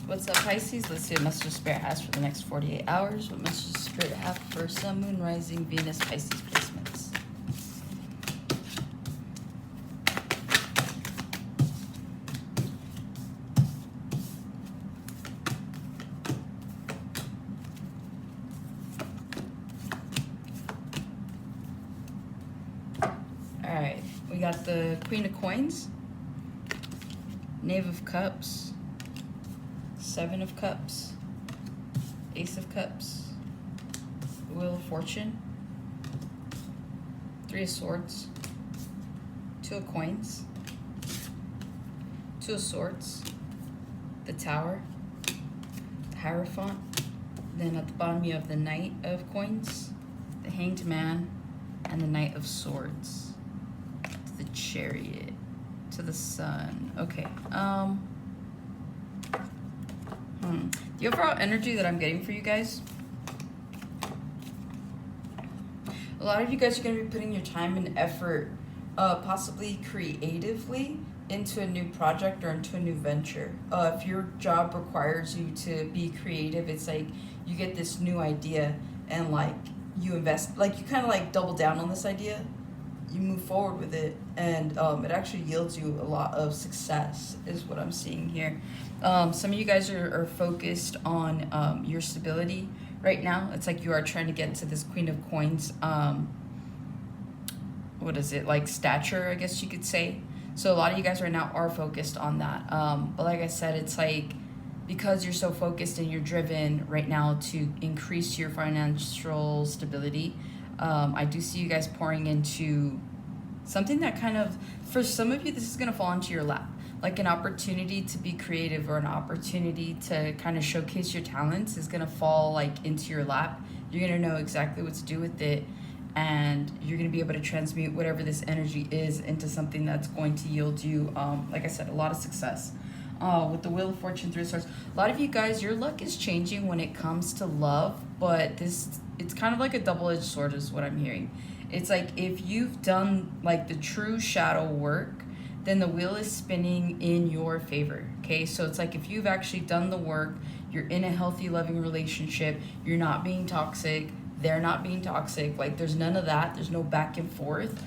What's up, Pisces? Let's see what Message of Spirit has for the next 48 hours. What Message of Spirit have for Sun, Moon, Rising, Venus, Pisces placements. Alright, we got the Queen of Coins, Knave of Cups, Seven of Cups, Ace of Cups, Wheel of Fortune, Three of Swords, Two of Coins, Two of Swords, the Tower, the Hierophant. Then at the bottom you have the Knight of Coins, the Hanged Man, and the Knight of Swords. To the Chariot, to the Sun. Okay. The overall energy that I'm getting for you guys, a lot of you guys are going to be putting your time and effort, possibly creatively, into a new project or into a new venture. If your job requires you to be creative, it's like you get this new idea and like you invest, like you kind of like double down on this idea, you move forward with it, and it actually yields you a lot of success is what I'm seeing here. Some of you guys are focused on your stability right now. It's like you are trying to get to this Queen of Coins, what is it, like stature, I guess you could say. So a lot of you guys right now are focused on that. But like I said, it's like because you're so focused and you're driven right now to increase your financial stability, I do see you guys pouring into something that kind of, for some of you, this is going to fall into your lap. Like an opportunity to be creative or an opportunity to kind of showcase your talents is going to fall like into your lap. You're going to know exactly what to do with it, and you're going to be able to transmute whatever this energy is into something that's going to yield you, like I said, a lot of success. With the Wheel of Fortune, Three of Swords, a lot of you guys, your luck is changing when it comes to love, but it's kind of like a double-edged sword is what I'm hearing. It's like if you've done like the true shadow work, then the wheel is spinning in your favor, okay? So it's like if you've actually done the work, you're in a healthy, loving relationship, you're not being toxic, they're not being toxic, like there's none of that, there's no back and forth,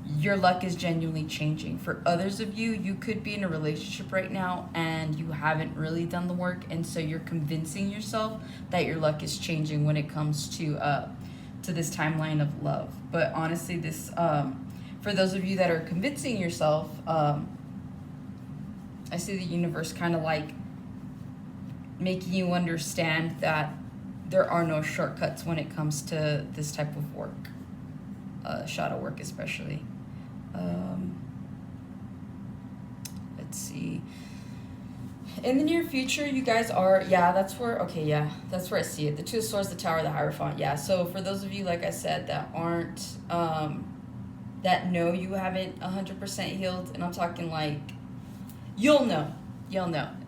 your luck is genuinely changing. For others of you, you could be in a relationship right now and you haven't really done the work, and so you're convincing yourself that your luck is changing when it comes to this timeline of love. But honestly, this for those of you that are convincing yourself, I see the universe kind of like making you understand that there are no shortcuts when it comes to this type of work, shadow work especially. Let's see. In the near future, you guys are, that's where I see it. The Two of Swords, the Tower, the Hierophant. Yeah, so for those of you, like I said, that aren't, that know you haven't 100% healed, and I'm talking like, you'll know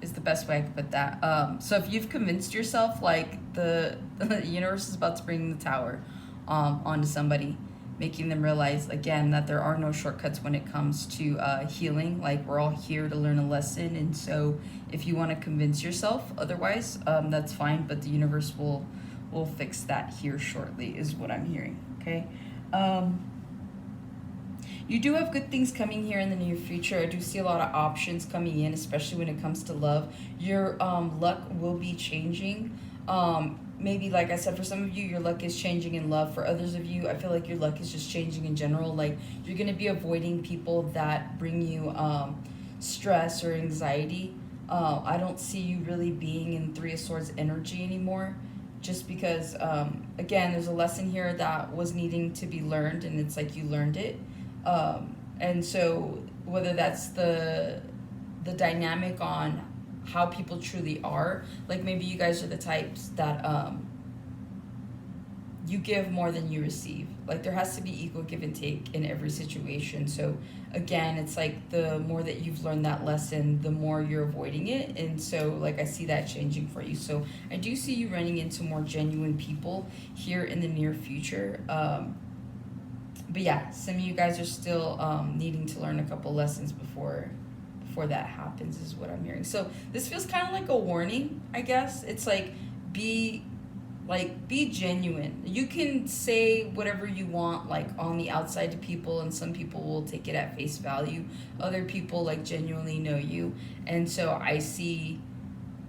is the best way I could put that. So if you've convinced yourself, like the universe is about to bring the Tower onto somebody, making them realize again that there are no shortcuts when it comes to healing. Like we're all here to learn a lesson, and so if you want to convince yourself otherwise, that's fine, but the universe will fix that here shortly is what I'm hearing. Okay. You do have good things coming here in the near future. I do see a lot of options coming in, especially when it comes to love. Your luck will be changing. Maybe, like I said, for some of you, your luck is changing in love. For others of you, I feel like your luck is just changing in general. Like you're going to be avoiding people that bring you stress or anxiety. I don't see you really being in Three of Swords energy anymore, just because, again, there's a lesson here that was needing to be learned, and it's like you learned it. And so whether that's the dynamic on how people truly are, like maybe you guys are the types that you give more than you receive. Like there has to be equal give and take in every situation. So again, it's like the more that you've learned that lesson, the more you're avoiding it. And so like I see that changing for you. So I do see you running into more genuine people here in the near future. But yeah, some of you guys are still needing to learn a couple lessons before before that happens is what I'm hearing. So this feels kind of like a warning, I guess. It's like be be genuine. You can say whatever you want like on the outside to people, and some people will take it at face value. Other people like genuinely know you. And so I see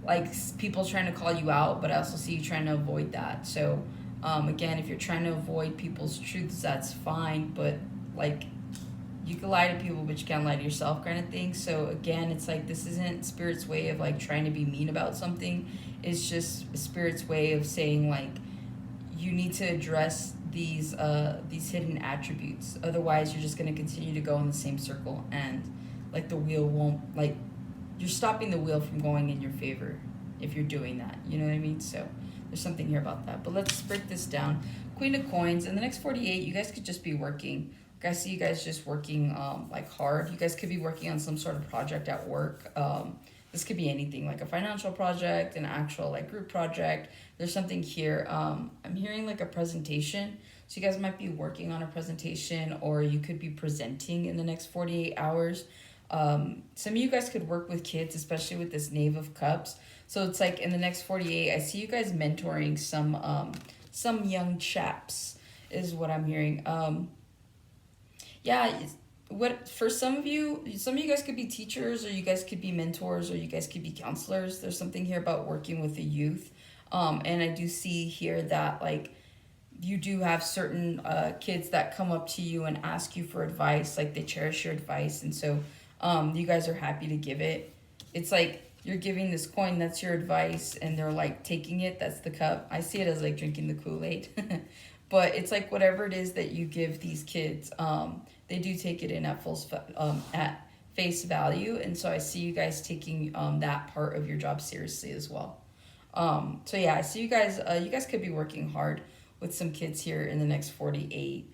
like people trying to call you out, but I also see you trying to avoid that. So again, if you're trying to avoid people's truths, that's fine, but like you can lie to people but you can't lie to yourself, kind of thing. So again, it's like this isn't spirit's way of like trying to be mean about something. It's just spirit's way of saying like you need to address these hidden attributes, otherwise you're just going to continue to go in the same circle, and like the wheel won't like you're stopping the wheel from going in your favor if you're doing that, you know what I mean? So there's something here about that. But let's break this down. Queen of Coins. In the next 48, you guys could just be working. Like I see you guys just working like hard. You guys could be working on some sort of project at work. This could be anything, like a financial project, an actual like group project. There's something here. I'm hearing like a presentation. So you guys might be working on a presentation, or you could be presenting in the next 48 hours. Some of you guys could work with kids, especially with this Knave of Cups. So it's like in the next 48, I see you guys mentoring some young chaps is what I'm hearing. Yeah, what for some of you guys could be teachers, or you guys could be mentors, or you guys could be counselors. There's something here about working with the youth. And I do see here that like you do have certain kids that come up to you and ask you for advice, like they cherish your advice, and so you guys are happy to give it. It's like you're giving this coin, that's your advice, and they're like taking it, that's the cup. I see it as like drinking the Kool-Aid. But it's like whatever it is that you give these kids, they do take it in at face value, and so I see you guys taking that part of your job seriously as well. So yeah, I see you guys could be working hard with some kids here in the next 48.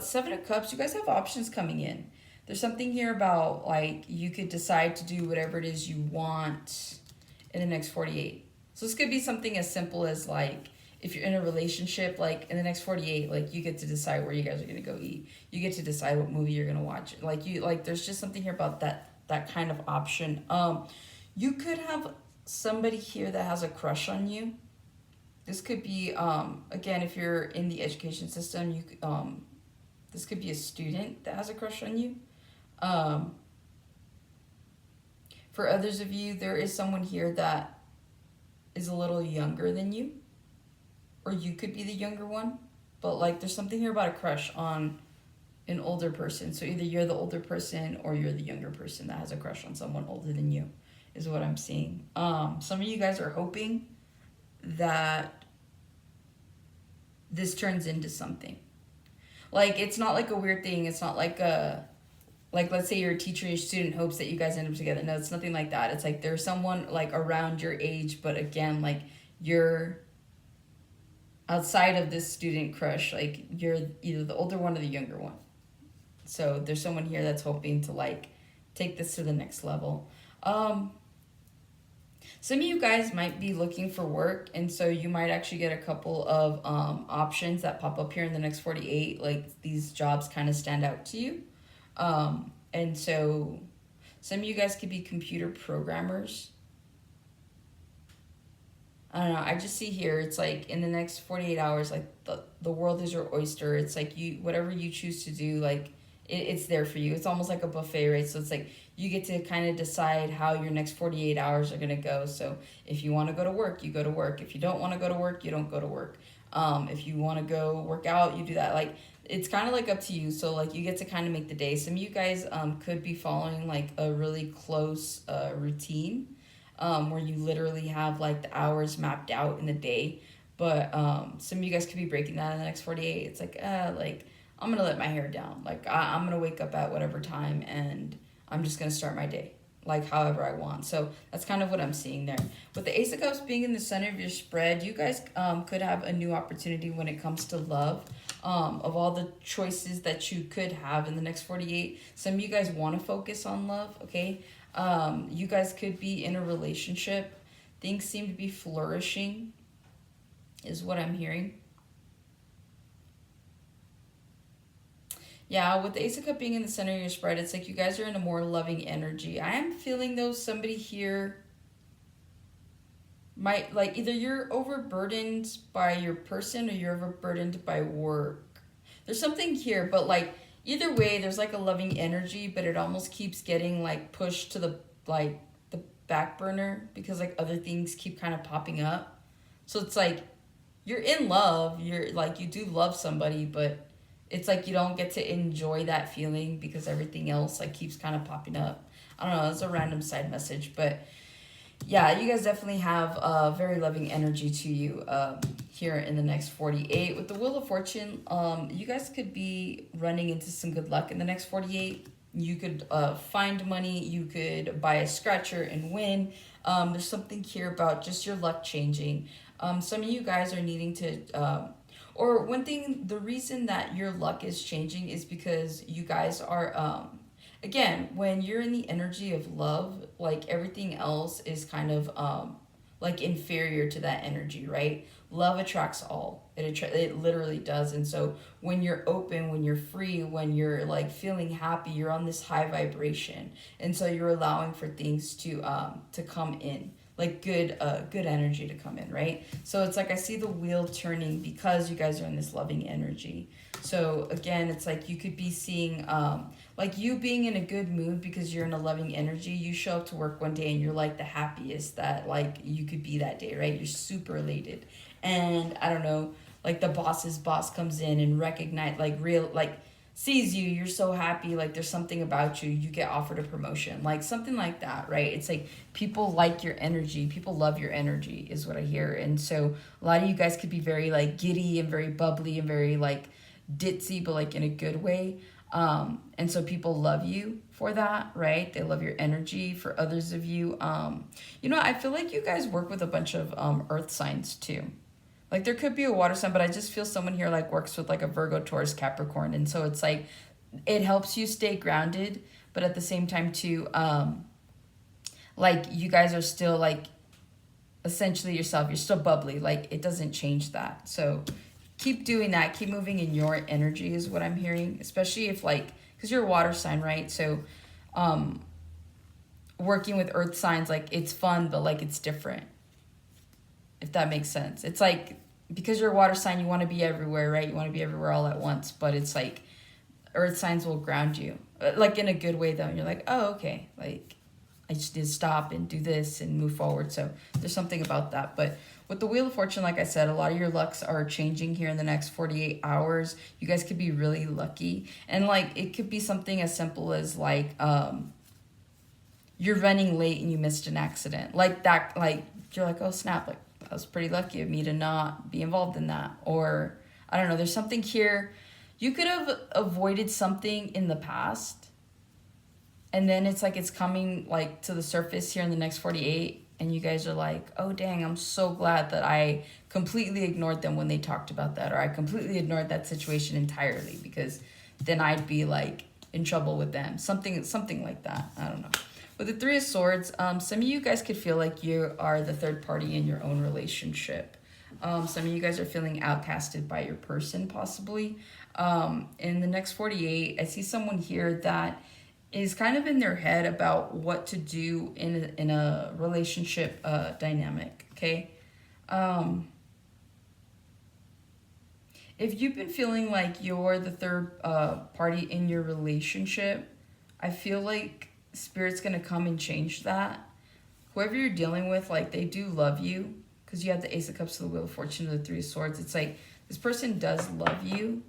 Seven of Cups, you guys have options coming in. There's something here about like you could decide to do whatever it is you want in the next 48. So this could be something as simple as like if you're in a relationship, like in the next 48, like you get to decide where you guys are gonna go eat. You get to decide what movie you're gonna watch. Like there's just something here about that kind of option. You could have somebody here that has a crush on you. This could be again, if you're in the education system, this could be a student that has a crush on you. For others of you, there is someone here that is a little younger than you, or you could be the younger one, but like there's something here about a crush on an older person. So either you're the older person or you're the younger person that has a crush on someone older than you is what I'm seeing. Some of you guys are hoping that this turns into something. Like it's not like a weird thing. It's not like let's say you're a teacher and your student hopes that you guys end up together. No, it's nothing like that. It's like there's someone like around your age, but again, like you're outside of this student crush, like you're either the older one or the younger one. So there's someone here that's hoping to like take this to the next level. Some of you guys might be looking for work, and so you might actually get a couple of options that pop up here in the next 48. Like these jobs kind of stand out to you. And so some of you guys could be computer programmers. I don't know. I just see here, it's like in the next 48 hours, like the world is your oyster. It's like whatever you choose to do, like it's there for you. It's almost like a buffet, right? So it's like you get to kind of decide how your next 48 hours are going to go. So if you want to go to work, you go to work. If you don't want to go to work, you don't go to work. If you want to go work out, you do that. Like it's kind of like up to you. So like you get to kind of make the day. Some of you guys could be following like a really close routine where you literally have like the hours mapped out in the day. But some of you guys could be breaking that in the next 48. It's like I'm going to let my hair down. Like I'm going to wake up at whatever time and I'm just going to start my day like however I want. So that's kind of what I'm seeing there. With the Ace of Cups being in the center of your spread, you guys could have a new opportunity when it comes to love. Of all the choices that you could have in the next 48, some of you guys want to focus on love, okay? You guys could be in a relationship. Things seem to be flourishing is what I'm hearing. Yeah, with the Ace of Cup being in the center of your spread, it's like you guys are in a more loving energy. I am feeling though somebody here might like either you're overburdened by your person or you're overburdened by work. There's something here, but like either way, there's like a loving energy, but it almost keeps getting like pushed to the like the back burner because like other things keep kind of popping up. So it's like you're in love, you're like you do love somebody, but it's like you don't get to enjoy that feeling because everything else like keeps kind of popping up. I don't know, it's a random side message, but yeah, you guys definitely have a very loving energy to you here in the next 48. With the Wheel of Fortune, you guys could be running into some good luck in the next 48. You could find money, you could buy a scratcher and win. There's something here about just your luck changing. Some of you guys are needing to, or one thing, the reason that your luck is changing is because you guys are, again, when you're in the energy of love, like everything else is kind of like inferior to that energy, right? Love attracts all. It literally does. And so when you're open, when you're free, when you're like feeling happy, you're on this high vibration. And so you're allowing for things to come in. Like good energy to come in, right? So it's like I see the wheel turning because you guys are in this loving energy. So again, it's like you could be seeing like you being in a good mood because you're in a loving energy. You show up to work one day and you're like the happiest that like you could be that day, right? You're super elated. And I don't know, like the boss's boss comes in and recognize like real like sees you, you're so happy, like there's something about you, you get offered a promotion, like something like that, right? It's like people like your energy, people love your energy is what I hear. And so a lot of you guys could be very like giddy and very bubbly and very like ditzy, but like in a good way. And so people love you for that, right? They love your energy. For others of you, you know, I feel like you guys work with a bunch of earth signs too. Like there could be a water sign, but I just feel someone here like works with like a Virgo, Taurus, Capricorn. And so it's like it helps you stay grounded, but at the same time too, like you guys are still like essentially yourself. You're still bubbly. Like it doesn't change that. So keep doing that. Keep moving in your energy is what I'm hearing, especially if like, because you're a water sign, right? So working with earth signs, like it's fun, but like it's different. If that makes sense. It's like, because you're a water sign, you want to be everywhere, right? You want to be everywhere all at once. But it's like, earth signs will ground you. Like in a good way, though. And you're like, oh, okay. Like, I just need to stop and do this and move forward. So there's something about that. But with the Wheel of Fortune, like I said, a lot of your lucks are changing here in the next 48 hours. You guys could be really lucky. And like, it could be something as simple as like, you're running late and you missed an accident. Like that, like, you're like, oh, snap. Like, I was pretty lucky of me to not be involved in that. Or, I don't know, there's something here. You could have avoided something in the past. And then it's like it's coming like to the surface here in the next 48. And you guys are like, oh, dang, I'm so glad that I completely ignored them when they talked about that. Or I completely ignored that situation entirely. Because then I'd be like in trouble with them. Something like that. I don't know. With the Three of Swords, some of you guys could feel like you are the third party in your own relationship. Some of you guys are feeling outcasted by your person, possibly. In the next 48, I see someone here that is kind of in their head about what to do in a relationship dynamic, okay? If you've been feeling like you're the third party in your relationship, I feel like Spirit's going to come and change that. Whoever you're dealing with, like, they do love you. Because you have the Ace of Cups, the Wheel of Fortune, the Three of Swords. It's like, this person does love you.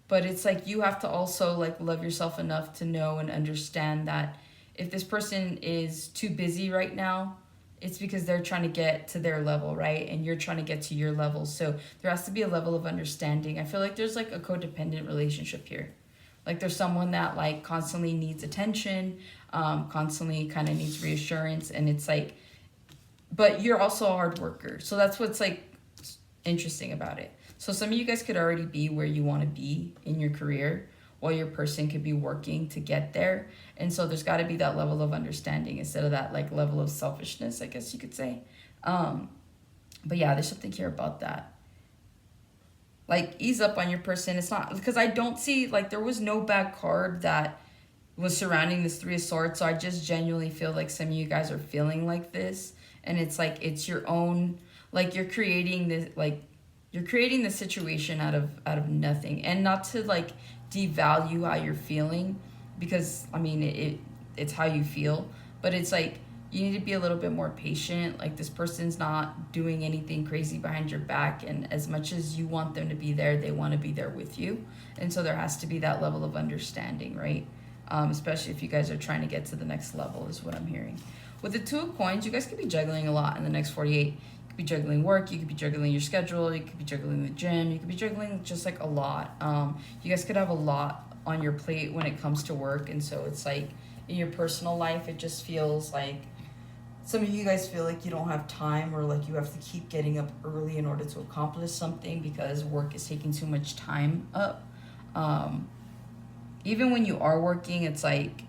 But it's like, you have to also, like, love yourself enough to know and understand that if this person is too busy right now, it's because they're trying to get to their level, right? And you're trying to get to your level. So there has to be a level of understanding. I feel like there's, like, a codependent relationship here. Like there's someone that like constantly needs attention, constantly kind of needs reassurance. And it's like, but you're also a hard worker. So that's what's like interesting about it. So some of you guys could already be where you want to be in your career while your person could be working to get there. And so there's got to be that level of understanding instead of that like level of selfishness, I guess you could say. But yeah, there's something here about that. Like, ease up on your person. It's not, because I don't see, like, there was no bad card that was surrounding this Three of Swords. So I just genuinely feel like some of you guys are feeling like this. And it's like, it's your own, like, you're creating this, like, you're creating the situation out of nothing. And not to, like, devalue how you're feeling, because, I mean, it's how you feel. But it's like, you need to be a little bit more patient. Like, this person's not doing anything crazy behind your back, and as much as you want them to be there, they want to be there with you. And so there has to be that level of understanding, right? Especially if you guys are trying to get to the next level, is what I'm hearing. With the Two of Coins, you guys could be juggling a lot in the next 48. You could be juggling work, you could be juggling your schedule, you could be juggling the gym, you could be juggling just like a lot. You guys could have a lot on your plate when it comes to work, and so it's like in your personal life, it just feels like some of you guys feel like you don't have time, or like you have to keep getting up early in order to accomplish something because work is taking too much time up. Even when you are working, it's like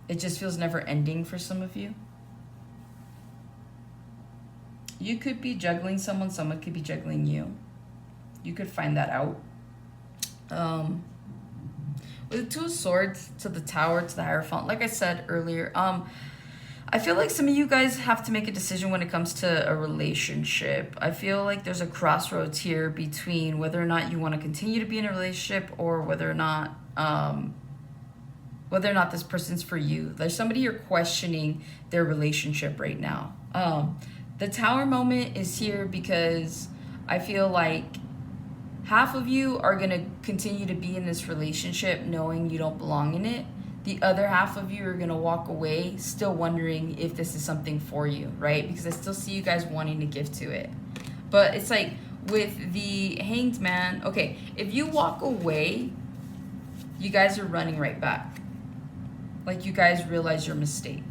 it just feels never ending for some of you. You could be juggling someone could be juggling you. You could find that out. With the Two of Swords to the Tower to the Hierophant, like I said earlier, I feel like some of you guys have to make a decision when it comes to a relationship. I feel like there's a crossroads here between whether or not you want to continue to be in a relationship, or whether or not this person's for you. There's somebody you're questioning their relationship right now. The Tower moment is here because I feel like half of you are going to continue to be in this relationship knowing you don't belong in it. The other half of you are going to walk away still wondering if this is something for you, right? Because I still see you guys wanting to give to it. But it's like with the Hanged Man, okay, if you walk away, you guys are running right back. Like, you guys realize your mistake.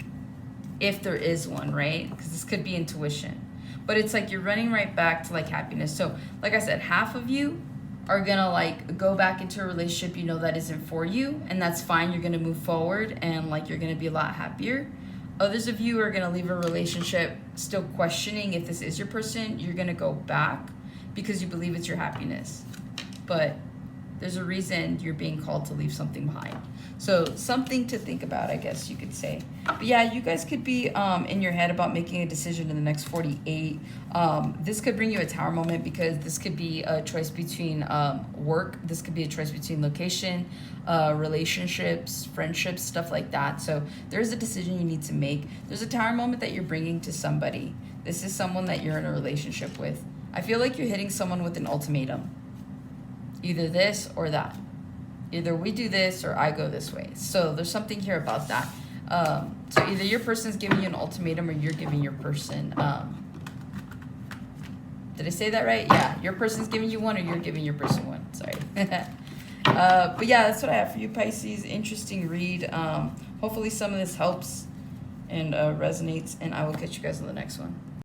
If there is one, right? Because this could be intuition. But it's like you're running right back to like happiness. So like I said, half of you are gonna like go back into a relationship you know that isn't for you, and that's fine. You're gonna move forward and like you're gonna be a lot happier. Others of you are gonna leave a relationship still questioning if this is your person. You're gonna go back because you believe it's your happiness. But there's a reason you're being called to leave something behind. So something to think about, I guess you could say. But yeah, you guys could be in your head about making a decision in the next 48. This could bring you a Tower moment because this could be a choice between work. This could be a choice between location, relationships, friendships, stuff like that. So there's a decision you need to make. There's a Tower moment that you're bringing to somebody. This is someone that you're in a relationship with. I feel like you're hitting someone with an ultimatum. Either this or that. Either we do this or I go this way. So there's something here about that. So either your person's giving you an ultimatum or you're giving your person. Did I say that right? Yeah, your person's giving you one or you're giving your person one. Sorry. But yeah, that's what I have for you, Pisces. Interesting read. Hopefully some of this helps and resonates, and I will catch you guys on the next one.